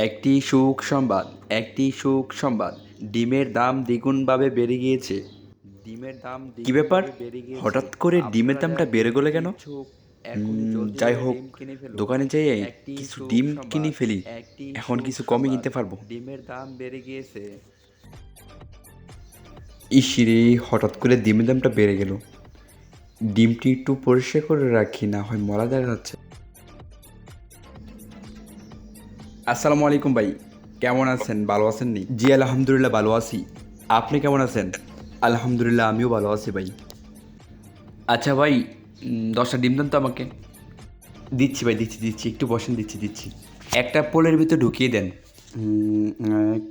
একটি সুখসংবাদ, একটি সুখসংবাদ। ডিমের দাম দ্বিগুণভাবে বেড়ে গিয়েছে। ডিমের দাম কি ব্যাপার? দ্বিগুণভাবে বেড়ে গিয়েছে। হঠাৎ করে ডিমের আপনারা দামটা যারা ডিম বেড়ে গেল কিনতে কেন? ইচ্ছুক, এখনই জলদি যাই করে হোক, ডিম কিনে ফেলুন। দোকানে যেয়ে একটি কিছু ডিম কিনে সুখসংবাদ, ফেলি। একটি এখন কিছু কমে সুখসংবাদ। কিনতে পারবো। ডিমের দাম বেড়ে গিয়েছে। ইসিরে, হঠাৎ করে ডিমের দামটা বেড়ে গেল। ডিমটি একটু পরিষ্কার করে রাখি, না হয় মরা দেখা যাচ্ছে। আসসালামু আলাইকুম ভাই, কেমন আছেন? ভালো আছেন নি? জি আলহামদুলিল্লাহ ভালো আছি। আপনি কেমন আছেন? আলহামদুলিল্লাহ আমিও ভালো আছি ভাই। আচ্ছা ভাই, 10টা ডিম দেন তো আমাকে। দিচ্ছি ভাই, দিচ্ছি দিচ্ছি, একটু বসেন, দিচ্ছি দিচ্ছি। একটা পোলের ভিতরে ঢুকিয়ে দেন। এক,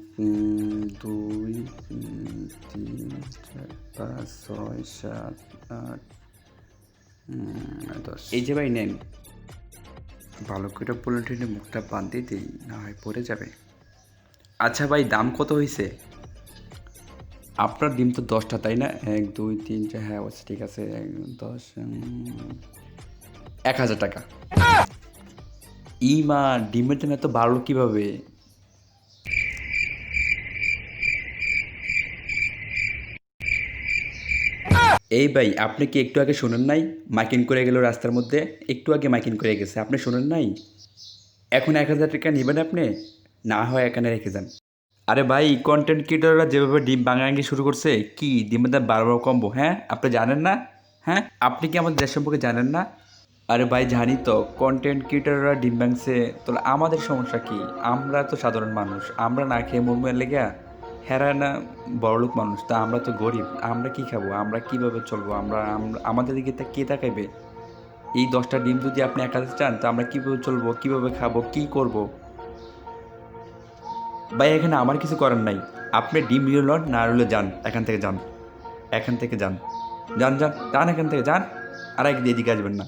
দুই, তিন, চার, পাঁচ, ছয়, সাত, আট, 10। এই যে ভাই নেন। ভালো করে পোলের মুখটা বাঁধতে দিই, না হয় পড়ে যাবে। আচ্ছা ভাই, দাম কত হয়েছে? আপনার ডিম তো 10টা, তাই না? 1 2 3 4, হ্যাঁ আচ্ছা ঠিক আছে। 10, 1000 টাকা। মা, ডিমের দাম এত বাড়লো কীভাবে? এই ভাই, আপনি কি একটু আগে শোনেন নাই? মাইকিং করে গেল রাস্তার মধ্যে। একটু আগে মাইকিং করে গেছে, আপনি শোনেন নাই? এখন 1000 টাকা নেবেন আপনি? না হয় এখানে রেখে যান। আরে ভাই, কন্টেন্ট ক্রিয়েটররা যেভাবে ডিম ভাঙাভাঙি শুরু করছে, কি ডিমের দাম বারবার কমবো? হ্যাঁ, আপনি জানেন না? হ্যাঁ, আপনি কি আমাদের দেশ সম্পর্কে জানেন না? আরে ভাই জানি তো, কন্টেন্ট ক্রিয়েটররা ডিম ভাঙছে, তাহলে আমাদের সমস্যা কি? আমরা তো সাধারণ মানুষ, আমরা না খেয়ে মরমু এর লেগা? হেরা না বড়লোক মানুষ, তা আমরা তো গরিব, আমরা কি খাবো? আমরা কিভাবে চলবো? আমাদের দিকে তা কে তাকাইবে? এই 10টা ডিম যদি আপনি একাতে চান, তো আমরা কিভাবে চলবো? কিভাবে খাবো? কি করব? ভাই এখানে আমার কিছু করার নাই। আপনি ডিম নিয়ে লন, না হলে যান, এখান থেকে যান। এখান থেকে যান, যান যান যান, এখান থেকে যান। আর একদিন এদিকে আসবেন না।